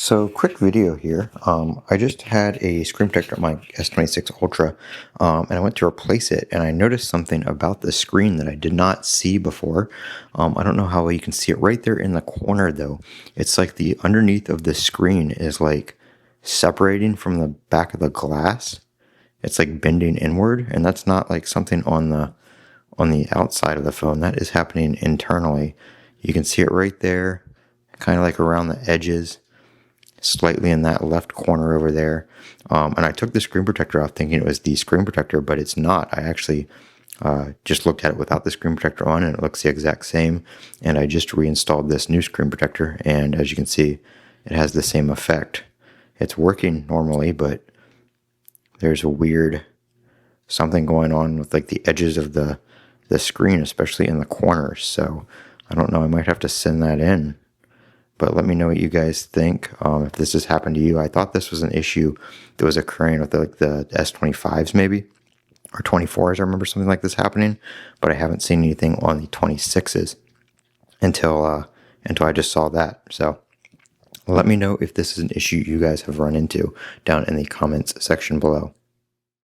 So, quick video here. I just had a screen protector on my S26 Ultra, and I went to replace it, and I noticed something about the screen that I did not see before. I don't know how well you can see it right there in the corner, though. It's like the underneath of the screen is like separating from the back of the glass. It's like bending inward, and that's not like something on the outside of the phone. That is happening internally. You can see it right there, kind of like around the edges slightly in that left corner over there. And I took the screen protector off thinking it was the screen protector, but it's not. I actually just looked at it without the screen protector on and it looks the exact same. And I just reinstalled this new screen protector. And as you can see, it has the same effect. It's working normally, but there's a weird something going on with like the edges of the screen, especially in the corners. So I don't know. I might have to send that in. But let me know what you guys think, if this has happened to you. I thought this was an issue that was occurring with the S25s maybe, or 24s. I remember something like this happening, but I haven't seen anything on the 26s until I just saw that. So let me know if this is an issue you guys have run into down in the comments section below.